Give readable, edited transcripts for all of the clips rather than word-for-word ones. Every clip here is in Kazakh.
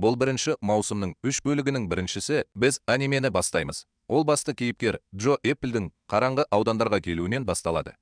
Бұл бірінші маусымның 3 бөлігінің біріншісі. Біз анимені бастаймыз. Ол басты кейіпкер Джо Эпплдің қараңғы аудандарға келуінен басталады.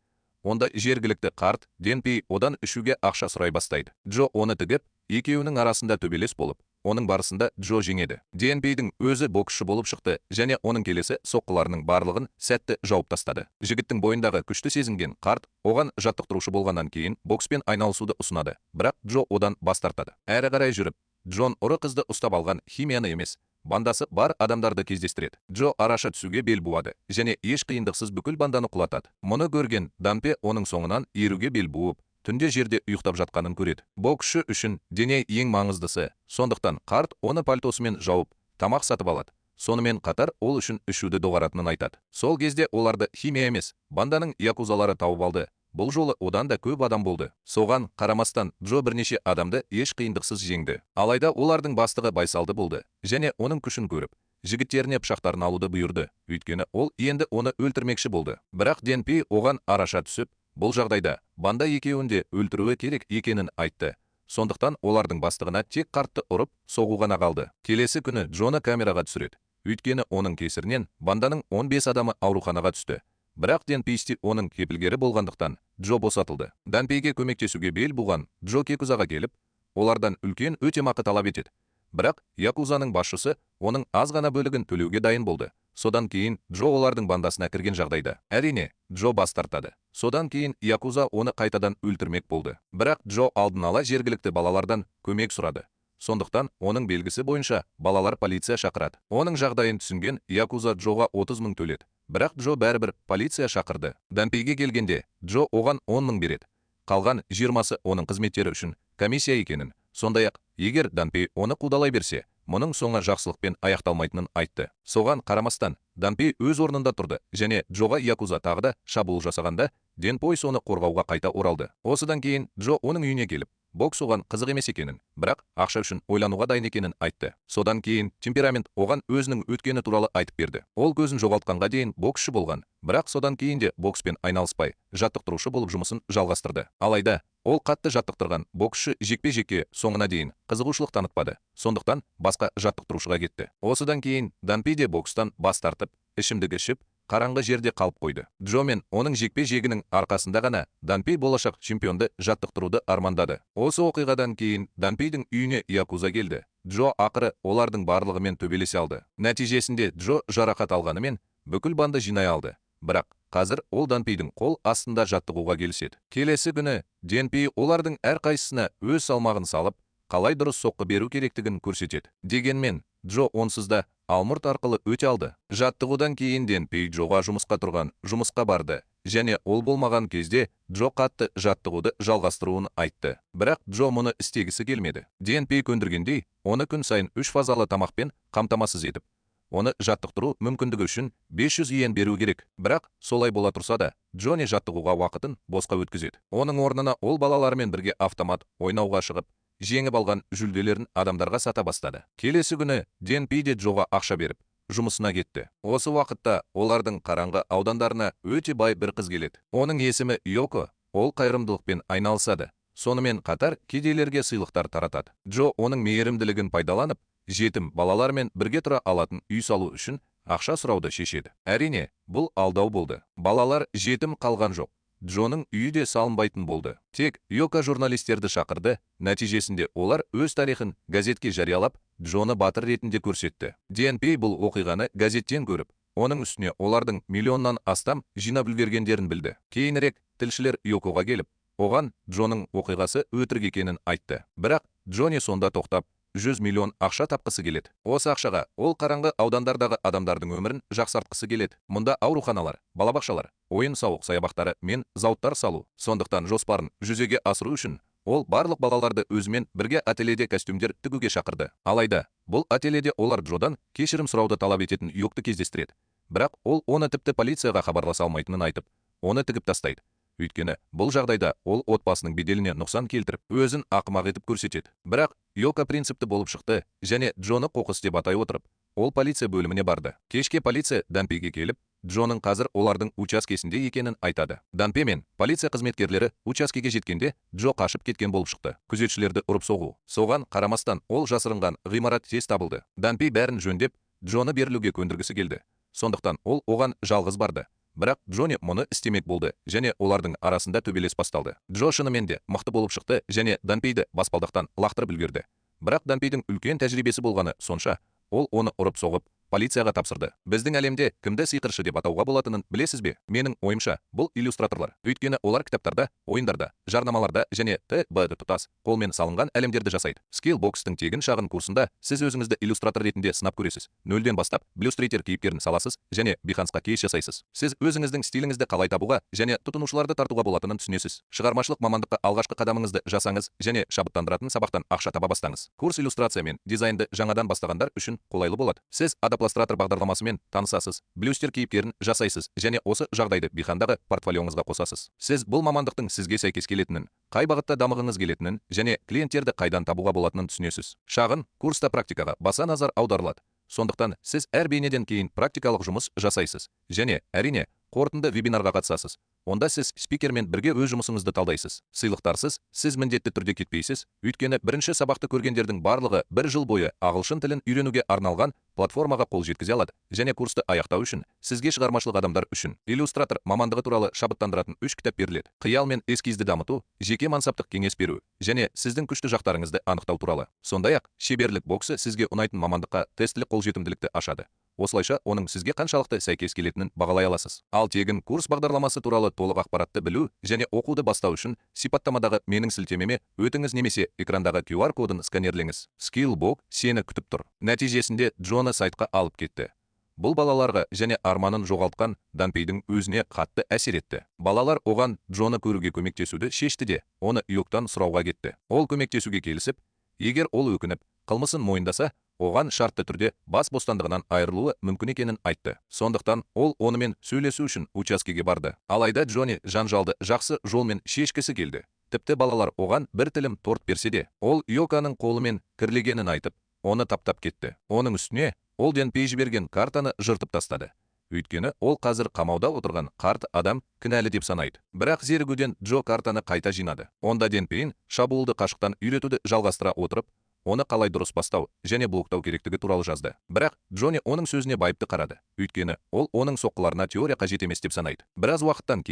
Онда жергілікті қарт Денпей одан ішуге ақша сұрай бастайды. Джо оны тігіп, екеуінің арасында төбелес болып, оның барысында Джо жеңеді. Денпейдің өзі боксшы болып шықты және оның келесі соққыларының барлығын сәтті жауып тастады. Жігіттің бойындағы күшті сезінген қарт оған жаттықтырушы болғаннан кейін бокспен айналысуды ұсынады, бірақ Джо одан бас тартады. Әрі қарай жүріп, Джон ұры қызды ұстап алған химияны емес, бандасы бар адамдарды кездестіреді. Джо араша түсуге бел буады және еш қиындықсыз бүкіл банданы құлатады. Мұны көрген Данпе оның соңынан еруге бел буып, түнде жерде ұйықтап жатқанын көреді. Боксшы үшін дене ең маңыздысы, сондықтан қарт оны пальтосымен жауып, тамақ сатып алады. Сонымен қатар ол үшін ішуді доғаратынын айтады. Сол кезде оларды химия емес, банданың якузалары тауып алды. Бұл жолы одан да көп адам болды. Соған қарамастан Джо бірнеше адамды еш қиындықсыз жеңді. Алайда олардың бастығы байсалды болды және оның күшін көріп, жігіттеріне пышақтарын алуды бұйырды. Өйткені ол енді оны өлтірмекші болды. Бірақ Денпей оған араша түсіп, бұл жағдайда банда екеуін де өлтіруі керек екенін айтты. Сондықтан олардың бастығына тек қартты ұрып, соғу ғана қалды. Келесі күні Джоны камераға түсіреді. Өйткені оның кесірінен банданың 15 адамы ауруханаға түсті. Бірақ Денпей оның кепілгері болғандықтан Джо босатылды. Данпейге көмектесуге бел буған Джо якузаға келіп, олардан үлкен өтемақы талап етеді. Бірақ якузаның басшысы оның аз ғана бөлігін төлеуге дайын болды. Содан кейін Джо олардың бандасына кірген жағдайда. Әрине, Джо бас тартады. Содан кейін якуза оны қайтадан өлтірмек болды. Бірақ Джо алдын ала жергілікті балалардан көмек сұрады. Сондықтан оның белгісі бойынша балалар полиция шақырады. Оның жағдайын түсінген якуза Джоға 30 000 төледі. Бірақ Джо бәрібір полиция шақырды. Данпейге келгенде Джо оған 10 000 береді. Қалған 20-сы оның қызметтері үшін комиссия екенін, сондай-ақ, егер Данпей оны қудалай берсе, мұның соңы жақсылықпен аяқталмайтынын айтты. Соған қарамастан, Данпей өз орнында тұрды және Джоға якуза тағы да шабуыл жасағанда, Денпей соны қорғауға қайта оралды. Осыдан кейін Джо оның үйіне келіп, бокс оған қызық емес екенін, бірақ ақша үшін ойлануға дайын екенін айтты. Содан кейін темперамент оған өзінің өткені туралы айтып берді. Ол көзін жоғалтқанға дейін боксшы болған, бірақ содан кейін де бокспен айналыспай, жаттықтырушы болып жұмысын жалғастырды. Алайда, ол қатты жаттықтырған боксшы жекпе-жекке соңына дейін қызығушылық танытпады. Сондықтан басқа жаттықтырушыға кетті. Осыдан кейін Данпей де бокстан бас тартып, ішімдік ішіп, қараңғы жерде қалып қойды. Джо мен оның жекпе-жегінің арқасында ғана Данпей болашақ чемпионды жаттықтыруды армандады. Осы оқиғадан кейін Данпейдің үйіне якуза келді. Джо ақыры олардың барлығымен төбелесе алды. Нәтижесінде Джо жарақат алғанымен бүкіл банды жинай алды. Бірақ қазір ол Данпейдің қол астында жаттығуға келіседі. Келесі күні Денпей олардың әрқайсысына өз салмағын салып, қалай дұрыс соққы беру керектігін көрсетеді. Дегенмен Джо онсыз да алмұрт арқылы өте алды. Жаттығудан кейін Денпей Джоға жұмысқа тұрған жұмысқа барды және ол болмаған кезде Джо қатты жаттығуды жалғастыруын айтты. Бірақ Джо мұны істегісі келмеді. Денпей көндіргендей, оны күн сайын 3 фазалы тамақпен қамтамасыз етіп, оны жаттықтыру мүмкіндігі үшін 500 иен беру керек. Бірақ солай бола тұрса да, Джоне жаттығуға уақытын босқа өткізеді. Оның орнына ол балалармен бірге автомат ойнауға шығып, жеңіп алған жүлделерін адамдарға сата бастады. Келесі күні Денпей де Джоға ақша беріп, жұмысына кетті. Осы уақытта олардың қараңғы аудандарына өте бай бір қыз келеді. Оның есімі Йоко, ол қайырымдылықпен айналысады. Сонымен қатар кедейлерге сыйлықтар таратады. Джо оның мейірімділігін пайдаланып, жетім балалармен бірге тұра алатын үй салу үшін ақша сұрауды шешеді. Әрине, бұл алдау болды. Балалар жетім қалған жоқ. Джоның үйі де салынбайтын болды. Тек Йоко журналистерді шақырды, нәтижесінде олар өз тарихын газетке жариялап, Джоны батыр ретінде көрсетті. Денпей бұл оқиғаны газеттен көріп, оның үстіне олардың миллионнан астам жинап үлгергендерін білді. Кейінірек тілшілер Йокоға келіп, оған Джоның оқиғасы өтірік екенін айтты. Бірақ Джоне сонда тоқтап, 100 миллион ақша тапқысы келеді. Осы ақшаға ол қараңғы аудандардағы адамдардың өмірін жақсартқысы келеді. Мұнда ауруханалар, балабақшалар, ойын-сауық саябақтары мен зауыттар салу. Сондықтан жоспарын жүзеге асыру үшін ол барлық балаларды өзімен бірге ательеде костюмдер тігуге шақырды. Алайда, бұл ательеде олар Джодан кешірім сұрауды талап ететін Йокты кездестіреді. Бірақ ол оны тіпті полицияға хабарласа алмайтынын айтып, оны тігіп тастайды. Өйткені бұл жағдайда ол отбасының беделіне нұқсан келтіріп, өзін ақымақ етіп көрсетеді. Бірақ Йоко принципті болып шықты және Джоны қоқыс деп атай отырып, ол полиция бөліміне барды. Кешке полиция Данпейге келіп, Джоның қазір олардың учаскесінде екенін айтады. Данпе мен полиция қызметкерлері учаскеге жеткенде Джо қашып кеткен болып шықты. Күзетшілерді ұрып-соғу. Соған қарамастан ол жасырынған ғимарат тез табылды. Данпе бәрін жөндеп, Джоны берілуге көндіргісі келді. Сондықтан ол оған жалғыз барды. Бірақ Джони мұны істемек болды және олардың арасында төбелес басталды. Джо шынымен де мықты болып шықты және Данпейді баспалдақтан лақтырып үлгерді. Бірақ Данпейдің үлкен тәжірибесі болғаны сонша, ол оны ұрып-соғып, полицияға тапсырды. Біздің әлемде кімді сиқыршы деп атауға болатынын білесіз бе? Менің ойымша, бұл иллюстраторлар. Өйткені олар кітаптарда, ойындарда, жарнамаларда және т.б.ді тұтас қолмен салынған әлемдерді жасайды. Skillbox-тың тегін шағын курсында сіз өзіңізді иллюстратор ретінде сынап көресіз. Нөлден бастап Illustrator кейіпкерін саласыз және Behance-қа кейс жасайсыз. Сіз өзіңіздің стиліңізді қалай табуға және тұтынушыларды тартуға болатынын түсінесіз. Шығармашылық мамандыққа алғашқы қадамыңызды жасаңыз және шабыттандыратын сабақтан ақша таба бастаңыз. Курс иллюстрация мен дизайнды жаңадан бастағандар үшін қолайлы болады. Сіз Adobe бағдарламасымен танысасыз, Bluester кейіпкерін жасайсыз және осы жағдайды Behance-дағы портфолиоңызға қосасыз. Сіз бұл мамандықтың сізге сәйкес келетінін, қай бағытта дамығыңыз келетінін және клиенттерді қайдан табуға болатынын түсінесіз. Шағын курста практикаға баса назар аударылады. Сондықтан сіз әр бейнеден кейін практикалық жұмыс жасайсыз және әрине қорытынды вебинарға қатысасыз. Онда сіз спикермен бірге өз жұмысыңызды талдайсыз. Сыйлықтарсыз сіз міндетті түрде кетпейсіз, өйткені бірінші сабақты көргендердің барлығы бір жыл бойы ағылшын тілін үйренуге арналған платформаға қол жеткізе алады және курсты аяқтау үшін сізге шығармашылық адамдар үшін иллюстратор мамандығы туралы шабыттандыратын 3 кітап беріледі. Қиял мен эскизді дамыту, жеке мансаптық кеңес беру және сіздің күшті жақтарыңызды анықтау туралы. Сондай-ақ шеберлік боксы сізге ұнайтын мамандыққа тестілік қолжетімділікті ашады. Осылайша оның сізге қаншалықты сәйкес келетінін бағалай аласыз. Ал тегін курс бағдарламасы туралы толық ақпаратты білу және оқуды бастау үшін сипаттамадағы менің сілтемеме өтіңіз немесе экрандағы QR кодын сканерлеңіз. Skillbox сені күтіп тұр. Нәтижесінде Джоны сайтқа алып кетті. Бұл балаларға және арманын жоғалтқан Данпейдің өзіне қатты әсер етті. Балалар оған Джоны көруге көмектесуді шешті де, оны Йоктан сұрауға кетті. Ол көмектесуге келісіп, егер ол өкініп, қылмысын мойындаса, оған шартты түрде бас бостандығынан айырылуы мүмкін екенін айтты. Сондықтан ол онымен сөйлесу үшін учаскеге барды. Алайда Джони жанжалды жақсы жолмен шешкісі келді. Тіпті балалар оған бір тілім торт берсе де, ол Йоканың қолымен кірлегенін айтып, оны таптап кетті. Оның үстіне ол Данпей жіберген картаны жыртып тастады. Өйткені ол қазір қамауда отырған қарт адам кінәлі деп санайды. Бірақ зерігуден Джо картаны қайта жинады. Онда Данпейін шабуылды қашықтан үйретуді жалғастыра отырып, оны қалай дұрыс бастау және блоктау керектігі туралы жазды. Бірақ Джони оның сөзіне байыпты қарады. Өйткені ол оның соққыларына теория қажет емес деп санайды. Біраз уақыттан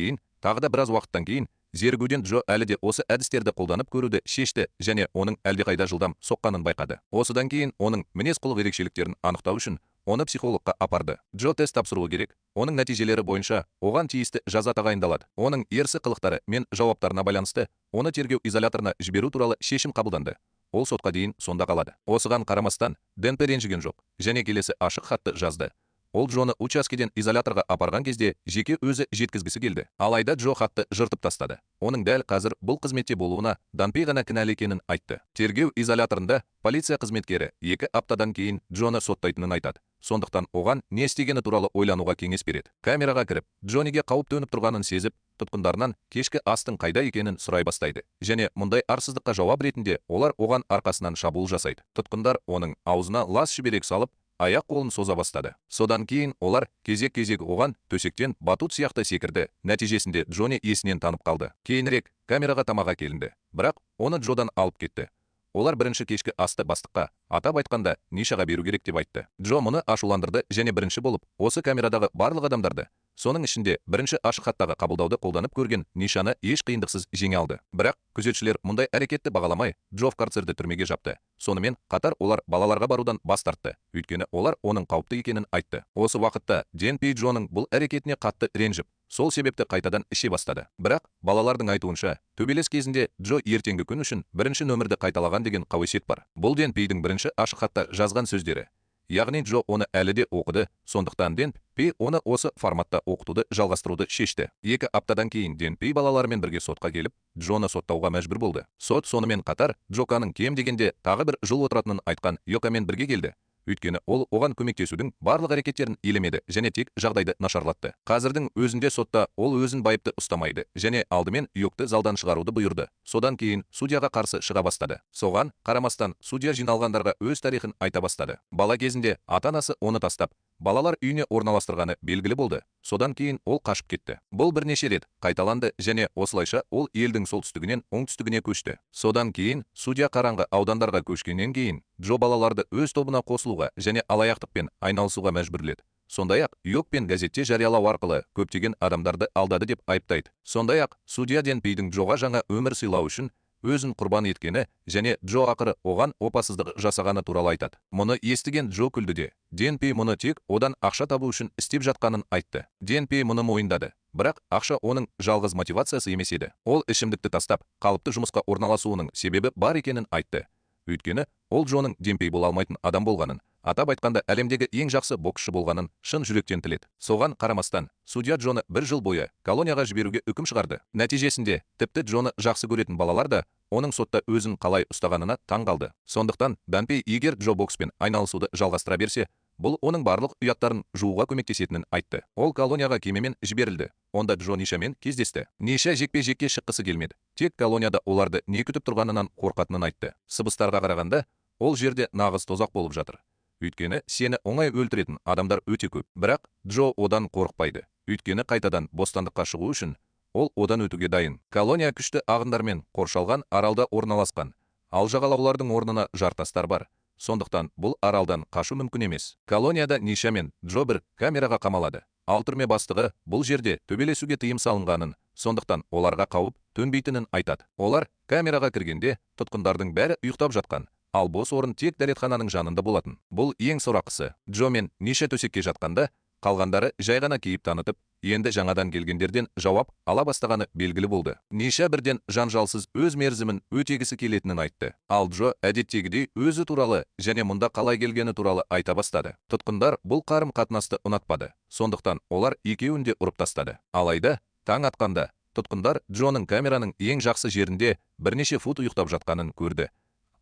кейін, зерігуден Джо әлі де осы әдістерді қолданып көруді шешті және оның әлдеқайда жылдам соққанын байқады. Осыдан кейін оның мінез-құлық ерекшеліктерін анықтау үшін оны психологқа апарды. Джо тест тапсыруы керек. Оның нәтижелері бойынша оған тиісті жаза тағайындалады. Оның ерсі қылықтары мен жауаптарына байланысты оны тергеу изоляторына жіберу туралы шешім қабылданды. Ол сотқа дейін сонда қалады. Осыған қарамастан Данпей ренжіген жоқ және келесі ашық хатты жазды. Ол Джоны учаскеден изоляторға апарған кезде жеке өзі жеткізгісі келді. Алайда Джо хатты жыртып тастады. Оның дәл қазір бұл қызметте болуына Данпей ғана кінәлі екенін айтты. Тергеу изоляторында полиция қызметкері 2 аптадан кейін Джоны соттайтынын айтады. Сондықтан оған не істегені туралы ойлануға кеңес береді. Камераға кіріп, Джониге қауіп төніп тұрғанын сезіп, тұтқындарынан кешкі астың қайда екенін сұрай бастайды. Және мұндай арсыздыққа жауап ретінде олар оған арқасынан шабуыл жасайды. Тұтқындар оның аузына лас шүберек салып, аяқ-қолын соза бастады. Содан кейін олар кезек-кезек оған төсектен батут сияқты секірді. Нәтижесінде Джони есінен танып қалды. Кейінірек камераға тамаға келінді. Бірақ оны Джодан алып кетті. Олар бірінші кешкі асты бастыққа, атап айтқанда, Нишаға беру керек деп айтты. Джо мұны ашуландырды және бірінші болып осы камерадағы барлық адамдарды, соның ішінде бірінші ашық хаттағы қабылдауды қолданып көрген Нишаны еш қиындықсыз жеңе алды. Бірақ күзетшілер мұндай әрекетті бағаламай, Джо карцерді түрмеге жапты. Сонымен қатар олар балаларға барудан бас тартты, өйткені олар оның қауіпті екенін айтты. Осы уақытта Данпей Джоның бұл әрекетіне қатты ренжіп, сол себепті қайтадан іше бастады. Бірақ балалардың айтуынша, төбелес кезінде Джо ертеңгі күн үшін бірінші нөмірді қайталаған деген қауесет бар. Бұл Данпейдің бірінші ашық хатта жазған сөздері. Яғни Джо оны әлі де оқыды, сондықтан Данпей оны осы форматта оқытуды жалғастыруды шешті. 2 аптадан кейін Данпей балаларымен бірге сотқа келіп, Джоны соттауға мәжбүр болды. Сот сонымен қатар Джоканың кем дегенде тағы бір жыл отыратынын айтқан Йокамен бірге келді. Өйткені ол оған көмектесудің барлық әрекеттерін елемеді және тек жағдайды нашарлатты. Қазірдің өзінде сотта ол өзін байыпты ұстамайды және алдымен Йокты залдан шығаруды бұйырды. Содан кейін судьяға қарсы шыға бастады. Соған қарамастан судья жиналғандарға өз тарихын айта бастады. Бала кезінде ата-анасы оны тастап, балалар үйіне орналастырғаны белгілі болды. Содан кейін ол қашып кетті. Бұл бірнеше рет қайталанды және осылайша ол елдің солтүстігінен оңтүстігіне көшті. Содан кейін судья қараңғы аудандарға көшкеннен кейін Джо балаларды өз тобына қосылуға және алаяқтықпен айналысуға мәжбүрледі. Сондай-ақ Йорк пен газетте жариялау арқылы көптеген адамдарды алдады деп айыптайды. Сондай-ақ судья Денпейдің Джоға жаңа өмір сыйлау үшін өзін құрбан еткені және Джо ақыры оған опасыздық жасағаны туралы айтады. Мұны естіген Джо күлді де, Денпей мұны тек одан ақша табу үшін істеп жатқанын айтты. Денпей мұны мойындады. Бірақ ақша оның жалғыз мотивациясы емес еді. Ол ішімдікті тастап, қалыпты жұмысқа орналасуының себебі бар екенін айтты. Өйткені ол Джоның Денпей бола алмайтын адам болғанын, атап айтқанда әлемдегі ең жақсы боксшы болғанын шын жүректен тіледі. Соған қарамастан, судья Джоны 1 жыл бойы колонияға жіберуге үкім шығарды. Нәтижесінде тіпті Джоны жақсы көретін балалар да оның сотта өзін қалай ұстағанына таң қалды. Сондықтан Денпей егер Джо бокспен айналысуды жалғастыра берсе, бұл оның барлық ұяттарын жууға көмектесетінін айтты. Ол колонияға кемемен жіберілді. Онда Джо Нишамен кездесті. Ниша жекпе-жекке шыққысы келмеді. Тек колонияда оларды не күтіп тұрғанынан қорқатынын айтты. Сыбыстарға қарағанда, ол жерде нағыз тозақ болып жатыр. Өйткені сені оңай өлтіретін адамдар өте көп. Бірақ Джо одан қорықпайды. Өйткені қайтадан бостандыққа шығу үшін ол одан өтуге дайын. Колония күшті ағындармен қоршалған аралда орналасқан. Ал жағалаулардың орнына жартастар бар. Сондықтан бұл аралдан қашу мүмкін емес. Колонияда Ниша мен Джо бір камераға қамалады. Ал түрме бастығы бұл жерде төбелесуге тыйым салынғанын, сондықтан оларға қауіп төнбейтінін айтады. Олар камераға кіргенде тұтқындардың бәрі ұйықтап жатқан. Ал бос орын тек дәретхананың жанында болатын. Бұл ең сорақысы. Джо мен Ниша төсекке жатқанда, қалғандары жай ғана кейіп танытып, енді жаңадан келгендерден жауап ала бастағаны белгілі болды. Ниша бірден жанжалсыз өз мерзімін өтегісі келетінін айтты. Ал Джо әдеттегідей өзі туралы және мұнда қалай келгені туралы айта бастады. Тұтқындар бұл қарым-қатынасты ұнатпады. Сондықтан олар екеуін де ұрып тастады. Алайда, таң атқанда, тұтқындар Джоның камераның ең жақсы жерінде бірнеше фут ұйықтап жатқанын көрді.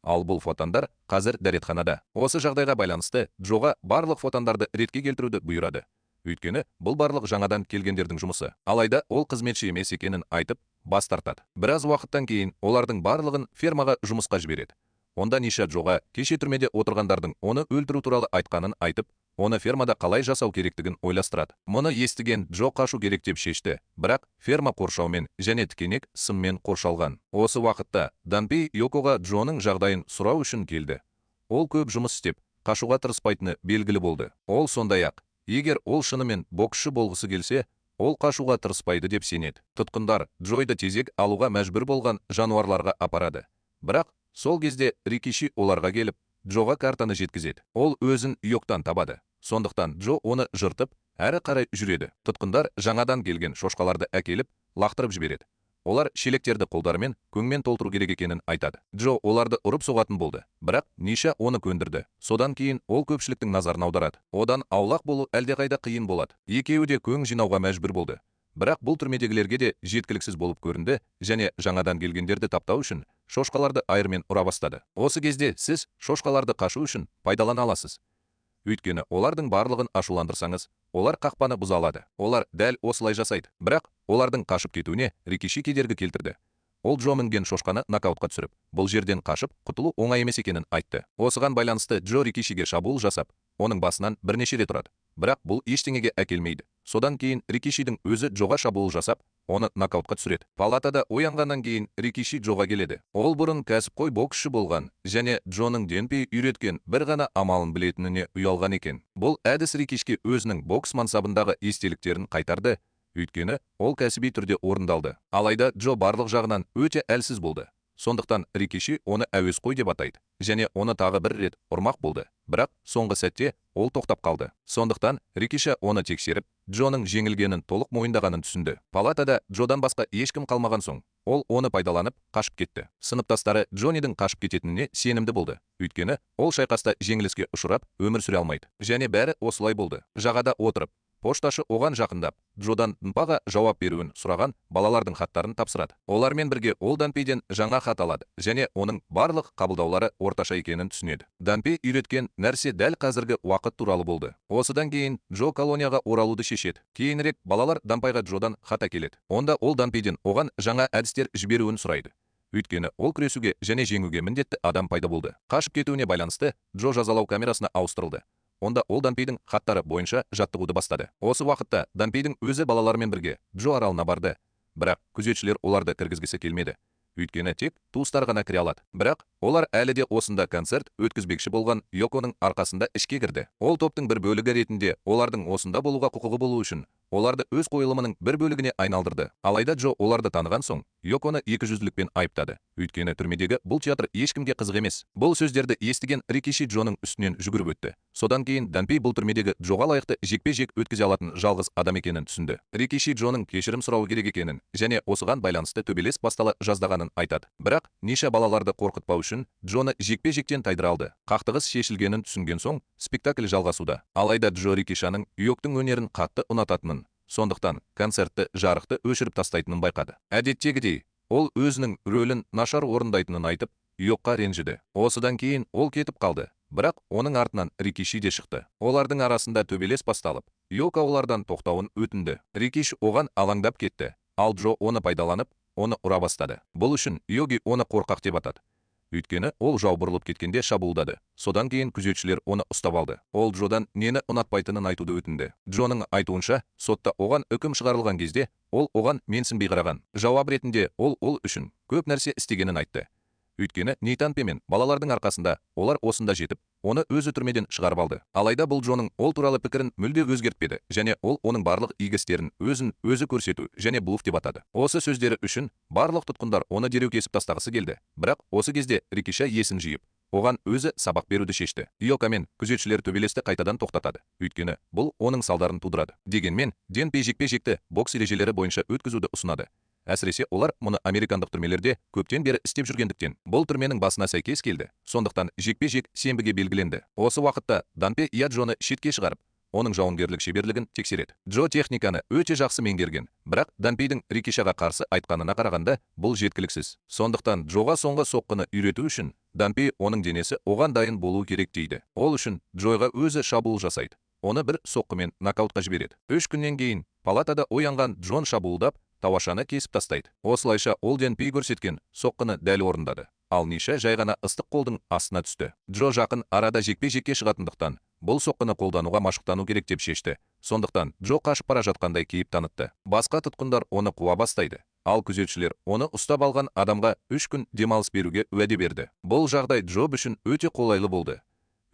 Ал бұл фотондар қазір дәретханада. Осы жағдайға байланысты Джоға барлық фотондарды ретке келтіруді бұйырады. Өйткені бұл барлық жаңадан келгендердің жұмысы. Алайда ол қызметші емес екенін айтып, бас тартады. Біраз уақыттан кейін олардың барлығын фермаға жұмысқа жібереді. Онда Ниша Джоға кеше түрмеде отырғандардың оны өлтіру туралы айтқанын айтып, оны фермада қалай жасау керектігін ойластырады. Мұны естіген Джо қашу керек деп шешті, бірақ ферма қоршаумен және тікенек сыммен қоршалған. Осы уақытта Денпей Йокоға Джоның жағдайын сұрау үшін келді. Ол көп жұмыс істеп, қашуға тырыспайтыны белгілі болды. Ол сондай-ақ, егер ол шынымен боксшы болғысы келсе, ол қашуға тырыспайды деп сенеді. Тұтқындар Джойды тезек алуға мәжбүр болған жануарларға апарады. Бірақ сол кезде Рикиши оларға келіп, Джоға картаны жеткізеді. Ол өзін Йоктан табады. Сондықтан Джо оны жыртып, әрі қарай жүреді. Тұтқындар жаңадан келген шошқаларды әкеліп, лақтырып жібереді. Олар шелектерді қолдарымен көңмен толтыру керек екенін айтады. Джо оларды ұрып соғатын болды. Бірақ Ниша оны көндірді. Содан кейін ол көпшіліктің назарын аударады. Одан аулақ болу әлдеқайда қиын болады. Екеуі де көң жинауға мәжбүр болды. Бірақ бұл түрмедегілерге де жеткіліксіз болып көрінді және жаңадан келгендерді таптау үшін шошқаларды айырмен ұра бастады. Осы кезде сіз шошқаларды қашу үшін пайдалана аласыз. Өйткені олардың барлығын ашуландырсаңыз, олар қақпаны бұза алады. Олар дәл осылай жасайды. Бірақ олардың қашып кетуіне Рикиши кедергі келтірді. Ол Джо мінген шошқаны нокаутқа түсіріп, бұл жерден қашып, құтылу оңай емес екенін айтты. Осыған байланысты Джо Рикишиге шабуыл жасап, оның басынан бірнеше рет ұрады. Бірақ бұл ештеңеге әкелмейді. Содан кейін Рикишидің өзі Джоға шабуыл жасап, оны нокаутқа түсіреді. Палатада оянғаннан кейін Рикиши Джоға келеді. Ол бұрын кәсіпқой боксшы болған және Джоның Денпей үйреткен бір ғана амалын білетініне ұялған екен. Бұл әдіс Рикишиге өзінің бокс мансабындағы естеліктерін қайтарды. Өйткені ол кәсіби түрде орындалды. Алайда Джо барлық жағынан өте әлсіз болды. Сондықтан Рикиши оны әуесқой деп атайды және оны тағы бір рет ұрмақ болды. Бірақ соңғы сәтте ол тоқтап қалды. Сондықтан Рикиши оны тексеріп, Джоның жеңілгенін толық мойындағанын түсінді. Палатада Джодан басқа ешкім қалмаған соң, ол оны пайдаланып қашып кетті. Сыныптастары Джонидің қашып кететініне сенімді болды. Өйткені ол шайқаста жеңіліске ұшырап, өмір сүре алмайды. Және бәрі осылай болды. Жағада отырып, пошташы оған жақындап, Джодан Денпейға жауап беруін сұраған балалардың хаттарын тапсырады. Олармен бірге ол Денпейден жаңа хат алады және оның барлық қабылдаулары орташа екенін түсінеді. Денпей үйреткен нәрсе дәл қазіргі уақыт туралы болды. Осыдан кейін Джо колонияға оралуды шешеді. Кейінірек балалар Денпейға Джодан хат әкеледі. Онда ол Денпейден оған жаңа әдістер жіберуін сұрайды. Өйткені ол күресуге және жеңуге міндетті адам пайда болды. Қашып кетуіне байланысты Джо жазалау камерасына ауыстырылды. онда ол Данпейдің хаттары бойынша жаттығуды бастады. Осы уақытта Данпейдің өзі балалармен бірге Джо аралына барды. Бірақ күзетшілер оларды кіргізгісі келмеді. Өйткені тек туыстар ғана кіре алады. Бірақ олар әлі де осында концерт өткізбекші болған Йоконың арқасында ішке кірді. Ол топтың бір бөлігі ретінде олардың осында болуға құқығы болу үшін оларды өз қойылымының бір бөлігіне айналдырды. Алайда Джо оларды таныған соң Йоконы екіжүзділікпен айыптады. Өйткені түрмедегі бұл театр ешкімге қызық емес. Бұл сөздерді естіген Рикиши Джоның үстінен жүгіріп өтті. Содан кейін Данпей бұл түрмедегі Джоға лайықты жекпе-жек өткізе алатын жалғыз адам екенін түсінді. Рикиши Джоның кешірім сұрауы керек екенін және осыған байланысты төбелес бастала жаздағанын айтады. Бірақ неше балаларды қорқытпау үшін Джоны жекпе-жектен тайдыра алды. Қақтығыс шешілгенін түсінген соң спектакль жалғасуда. Алайда Джо Рикишаның Йоктың өнерін қатты ұнататынын, сондықтан концертті жарықты өшіріп тастайтынын байқады. Әдеттегідей, ол өзінің рөлін нашар орындайтынын айтып, Йокқа ренжіді. Осыдан кейін ол кетіп қалды. Бірақ оның артынан Рикиши де шықты. Олардың арасында төбелес басталып, Йока олардан тоқтауын өтінді. Рикиши оған алаңдап кетті, ал Джо оны пайдаланып, оны ұра бастады. Бұл үшін Йоги оны қорқақ деп атады. Өйткені ол жау бұрылып кеткенде шабуылдады. Содан кейін күзетшілер оны ұстап алды. Ол Джодан нені ұнатпайтынын айтуды өтінді. Джоның айтуынша, сотта оған үкім шығарылған кезде, ол оған менсінбей қараған. Жауап ретінде ол үшін көп нәрсе істегенін айтты. Өйткені Нейтан Пе мен балалардың арқасында олар осында жетіп, оны өзі түрмеден шығарып алды. Алайда бұл Джоның ол туралы пікірін мүлде өзгертпеді, және ол оның барлық игі істерін өзі көрсету және блуф деп атады. Осы сөздері үшін барлық тұтқындар оны дереу кесіп тастағысы келді. Бірақ осы кезде Рикиши есін жиып, оған өзі сабақ беруді шешті. Йока мен күзетшілер төбелесті қайтадан тоқтатады. Өйткені бұл оның салдарын тудырады. Дегенмен, Данпей жекпе-жекті бокс ережелері бойынша өткізуді ұсынады. Әсіресе олар мұны американдық түрмелерде көптен бері істеп жүргендіктен, бұл түрменің басына сәйкес келді. Сондықтан жекпе-жек сенбіге белгіленді. Осы уақытта Данпей Джоны шетке шығарып, оның жауынгерлік шеберлігін тексереді. Джо техниканы өте жақсы меңгерген, бірақ Данпейдің Рикишиға қарсы айтқанына қарағанда бұл жеткіліксіз. Сондықтан Джоға соңғы соққыны үйрету үшін Данпей оның денесі оған дайын болу керек дейді. Ол үшін Джоға өзі шабуыл жасайды. Оны бір соққымен нокаутқа жібереді. 3 күннен кейін палатада оянған Джон шабуылдап, тауашаны кесіп тастайды. Осылайша ол Данпей көрсеткен соққыны дәл орындады. Ал Ниша жай ғана ыстық қолдың астына түсті. Джо жақын арада жекпе-жекке шығатындықтан, бұл соққыны қолдануға машықтану керек деп шешті. Сондықтан Джо қашып бара жатқандай кейіп танытты. Басқа тұтқындар оны қуа бастайды. Ал күзетшілер оны ұстап алған адамға 3 күн демалыс беруге уәде берді. Бұл жағдай Джо үшін өте қолайлы болды.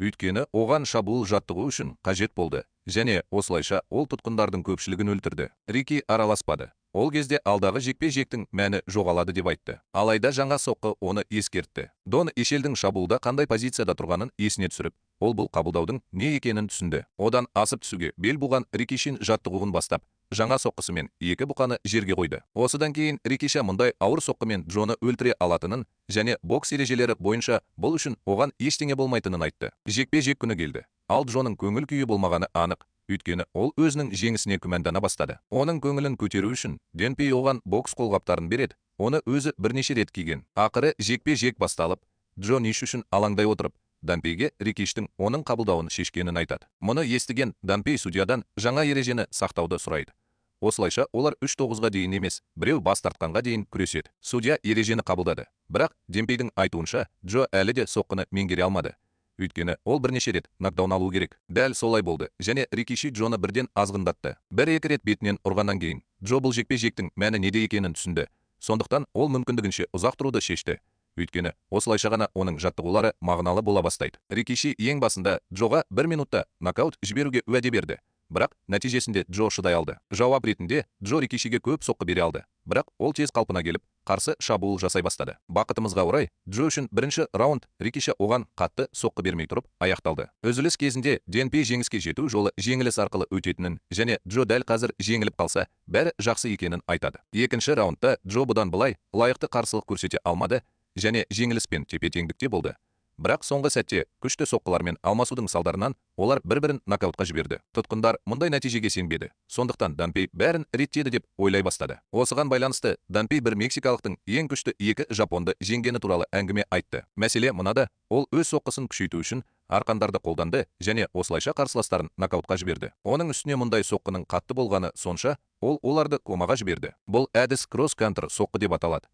Өйткені оған шабуыл жаттығу үшін қажет болды. Және осылайша ол тұтқындардың көпшілігін өлтірді. Рики араласпады. Ол кезде алдағы жекпе-жектің мәні жоғалады деп айтты. Алайда жаңа соққы оны ескертті. Дон Ешелдің шабуылда қандай позицияда тұрғанын есіне түсіріп, ол бұл қабылдаудың не екенін түсінді. Одан асып түсуге бел буған Рикишин жаттығуын бастап, жаңа соққысымен 2 бұқаны жерге қойды. Осыдан кейін Рикиши мұндай ауыр соққымен Джоны өлтіре алатынын және бокс ережелері бойынша бұл үшін оған ештеңе болмайтынын айтты. Жекпе-жек күні келді. Ал Джоның көңіл күйі болмағаны анық. Өйткені ол өзінің жеңісіне күмәндана бастады. Оның көңілін көтеру үшін Данпей оған бокс қолғаптарын береді. Оны өзі бірнеше рет киген. Ақыры жекпе-жек басталып, Джо Ниш үшін алаңдай отырып, Данпейге Рикиштің оның қабылдауын шешкенін айтады. Мұны естіген Данпей судьядан жаңа ережені сақтауды сұрайды. Осылайша олар 3-9-ға дейін емес, біреу бас тартқанға дейін күреседі. Судья ережені қабылдады. Бірақ Данпейдің айтуынша Джо әлі де соққыны меңгере алмады. Өйткені ол бірнеше рет нокдаун алу керек. Дәл солай болды, және Рикиши Джоны бірден азғындатты. 1-2 рет бетінен ұрғаннан кейін Джо бұл жекпе-жектің мәні неде екенін түсінді. Сондықтан ол мүмкіндігінше ұзақ тұруды шешті. Өйткені осылайша ғана оның жаттығулары мағыналы бола бастайды. Рикиши ең басында Джоға 1 минутта нокаут жіберуге уәде берді. Бірақ нәтижесінде Джо шыдай алды. Жауап ретінде Джо Рикишиге көп соққы бере алды. Бірақ ол тез қалпына келіп, қарсы шабуыл жасай бастады. Бақытымызға орай, Джо үшін бірінші раунд Рикиши оған қатты соққы бермей тұрып аяқталды. Үзіліс кезінде Данпей жеңіске жету жолы жеңіліс арқылы өтетінін және Джо дәл қазір жеңіліп қалса, бәрі жақсы екенін айтады. Екінші раундта Джо бұдан былай лайықты қарсылық көрсете алмады және жеңіліспен тепе-теңдікте болды. Бірақ соңғы сәтте күшті соққылармен алмасудың салдарынан олар бір-бірін нокаутқа жіберді. Тұтқындар мұндай нәтижеге сенбеді. Сондықтан Данпей бәрін реттеді деп ойлай бастады. Осыған байланысты Данпей бір мексикалықтың ең күшті 2 жапонды жеңгені туралы әңгіме айтты. Мәселе мынада, ол өз соққысын күшейту үшін арқандарды қолданды және осылайша қарсыластарын нокаутқа жіберді. Оның үстіне мұндай соққының қатты болғаны сонша, ол оларды комаға жіберді. Бұл әдіс кросс-кантр соққы деп аталады.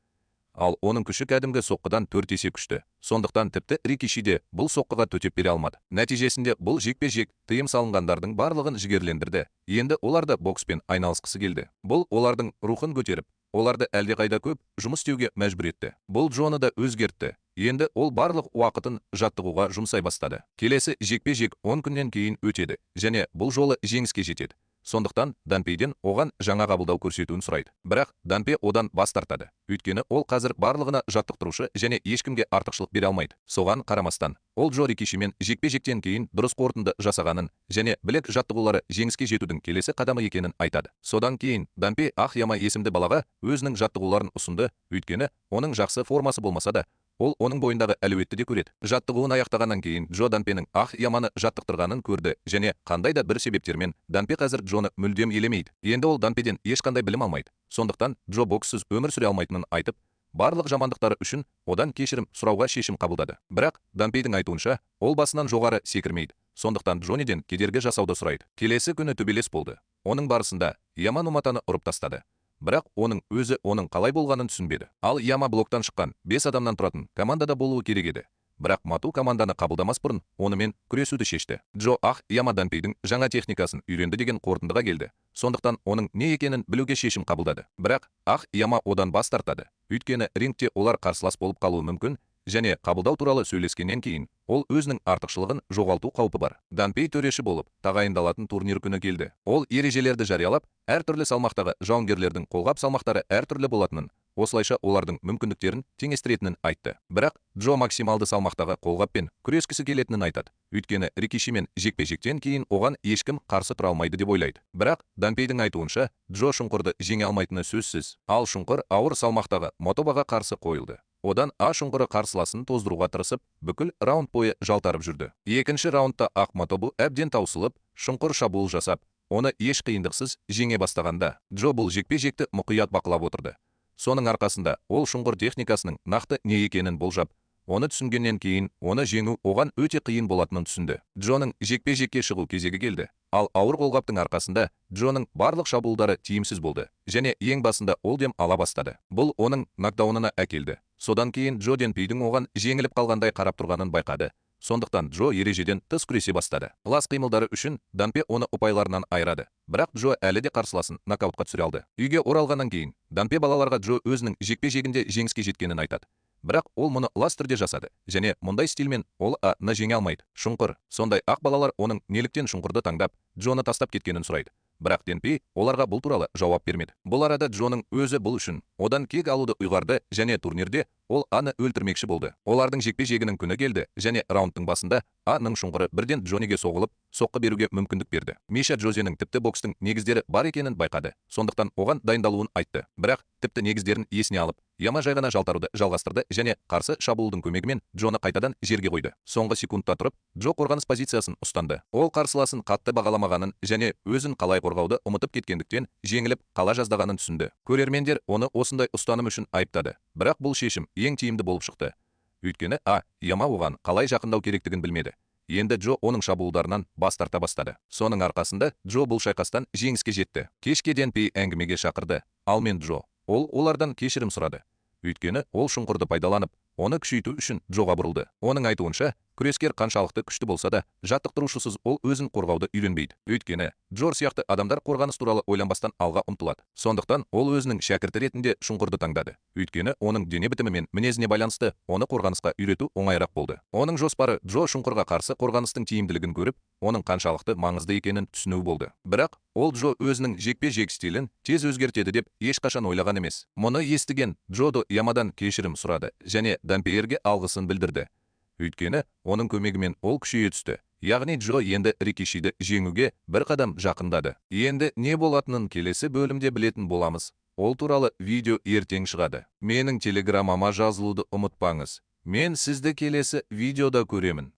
Ал оның күші кәдімгі соққыдан 4 есе күшті. Сондықтан тіпті Рикиши де бұл соққыға төтеп бере алмады. Нәтижесінде бұл жекпе-жек тыйым салынғандардың барлығын жігерлендірді. Енді олар да бокспен айналысқысы келді. Бұл олардың рухын көтеріп, оларды әлдеқайда көп жұмыс істеуге мәжбүр етті. Бұл Джоны да өзгертті. Енді ол барлық уақытын жаттығуға жұмсай бастады. Келесі жекпе-жек 10 күннен кейін өтеді және бұл жолы жеңіске жетеді. Сондықтан Данпейден оған жаңа қабылдау көрсетуін сұрайды. Бірақ Данпей одан бас тартады. Өйткені ол қазір барлығына жаттықтырушы және ешкімге артықшылық бере алмайды. Соған қарамастан, ол Джо Рикишимен жекпе-жектен кейін дұрыс қорытынды жасағанын және білек жаттығулары жеңіске жетудің келесі қадамы екенін айтады. Содан кейін Данпей Ах Яма есімді балаға өзінің жаттығуларын ұсынды, өйткені оның жақсы формасы болмаса да, ол оның бойындағы әлеуетті де көреді. Жаттығуын аяқтағаннан кейін Джо Данпейдің Ах Яманы жаттықтырғанын көрді және қандай да бір себептермен Данпей қазір Джоны мүлдем елемейді. Енді ол Данпейден ешқандай білім алмайды. Сондықтан Джо бокссыз өмір сүре алмайтынын айтып, барлық жамандықтары үшін одан кешірім сұрауға шешім қабылдады. Бірақ Данпейдің айтуынша, ол басынан жоғары секірмейді. Сондықтан Джониден кедергі жасауды сұрайды. Келесі күні төбелес болды. Оның барысында Яма Нуматаны ұрып тастады. Бірақ оның өзі оның қалай болғанын түсінбеді. Ал Яма блоктан шыққан 5 адамнан тұратын командада болуы керек еді. Бірақ Мату команданы қабылдамас бұрын онымен күресуді шешті. Джо Ах Яма Данпейдің жаңа техникасын үйренді деген қорытындыға келді. Сондықтан оның не екенін білуге шешім қабылдады. Бірақ Ах Яма одан бас тартады. Өйткені рингте олар қарсылас болып қалуы мүмкін және қабылдау туралы сөйлескеннен кейін ол өзінің артықшылығын жоғалту қаупі бар. Данпей төреші болып тағайындалатын турнир күні келді. Ол ережелерді жариялап, әртүрлі салмақтағы жауынгерлердің қолғап салмақтары әртүрлі болатынын, осылайша олардың мүмкіндіктерін теңестіретінін айтты. Бірақ Джо максималды салмақтағы қолғаппен күрескісі келетінін айтады. Өйткені Рикишимен жекпе-жектен кейін оған ешкім қарсы тұра алмайды деп ойлайды. Бірақ Данпейдің айтуынша, Джо Шұңқырды жеңе алмайтыны сөзсіз. Ал Шұңқыр ауыр салмақтағы Мотобаға қарсы қойылды. Одан А Шұңқыры қарсыласын тоздыруға тырысып, бүкіл раунд бойы жалтарып жүрді. Екінші раундта Ақ Мотобу әбден таусылып, Шұңқыр шабуыл жасап, оны еш қиындықсыз жеңе бастағанда, Джо бұл жекпе-жекті мұқият бақылап отырды. Соның арқасында ол Шұңқыр техникасының нақты не екенін болжап, оны түсінгеннен кейін оны жеңу оған өте қиын болатынын түсінді. Джоның жекпе-жекке шығу кезегі келді. Ал ауыр қолғаптың арқасында Джоның барлық шабуылдары тиімсіз болды және ең басында ол дем ала бастады. Бұл оның нокдаунына әкелді. Содан кейін Джо Данпейдің оған жеңіліп қалғандай қарап тұрғанын байқады. Сондықтан Джо ережеден тыс күресе бастады. Лас қимылдары үшін Данпей оны ұпайларынан айырады. Бірақ Джо әлі де қарсыласын нокаутқа түсіре алды. Үйге оралғаннан кейін Данпей балаларға Джо өзінің жекпе-жегінде жеңіске жеткенін айтады. Бірақ ол мұны лас түрде жасады және мұндай стильмен ол А-ны жеңе алмайды. Шұңқыр, сондай ақ балалар оның неліктен Шұңқырды таңдап, Джоны тастап кеткенін сұрайды. Бірақ Данпей оларға бұл туралы жауап бермеді. Бұл арада Джоның өзі бұл үшін одан кек алуды ұйғарды және турнирде ол А-ны өлтірмекші болды. Олардың жекпе-жегінің күні келді және раундтың басында А-ның Шұңқыры бірден Джониге соғылып, соққы беруге мүмкіндік берді. Миша Джозенің тіпті бокстың негіздері бар екенін байқады. Сондықтан оған дайындалуын айтты. Бірақ тіпті негіздерін есіне алып, Яма жай ғана жалтаруды жалғастырды және қарсы шабуылдың көмегімен Джоны қайтадан жерге қойды. Соңғы секундта тұрып, Джо қорғаныс позициясын ұстанды. Ол қарсыласын қатты бағаламағанын және өзін қалай қорғауды ұмытып кеткендіктен жеңіліп қала жаздағанын түсінді. Көрермендер оны осындай ұстаным үшін айыптады. Бірақ бұл шешім ең тиімді болып шықты. Өйткені Яма оған қалай жақындау керектігін білмеді. Енді Джо оның шабуылдарынан бас тарта бастады. Соның арқасында Джо бұл шайқастан жеңіске жетті. Кешке Данпей әңгімеге шақырды. Ал мен Джо. Ол олардан кешірім сұрады. Өйткені ол Шұңқырды пайдаланып, оны күшейту үшін Джоға бұрылды. Оның айтуынша, күрескер қаншалықты күшті болса да, жаттықтырушысыз ол өзін қорғауды үйренбейді. Өйткені Джо сияқты адамдар қорғаныс туралы ойланбастан алға ұмтылады. Сондықтан ол өзінің шәкірті ретінде Шұңқырды таңдады. Өйткені оның дене бітімі мен мінезіне байланысты оны қорғанысқа үйрету оңайырақ болды. Оның жоспары Джо Шұңқырға қарсы қорғаныстың тиімділігін көріп, оның қаншалықты маңызды екенін түсіну болды. Бірақ ол Джо өзінің жекпе-жек стилін тез өзгертеді деп ешқашан ойлаған емес. Мұны естіген Джо Ямадан кешірім сұрады және Данпейге алғысын білдірді. Өйткені оның көмегімен ол күшейе түсті. Яғни Джо енді Рикишиді жеңуге бір қадам жақындады. Енді не болатынын келесі бөлімде білетін боламыз. Ол туралы видео ертең шығады. Менің телеграммама жазылуды ұмытпаңыз. Мен сізді келесі видеода көремін.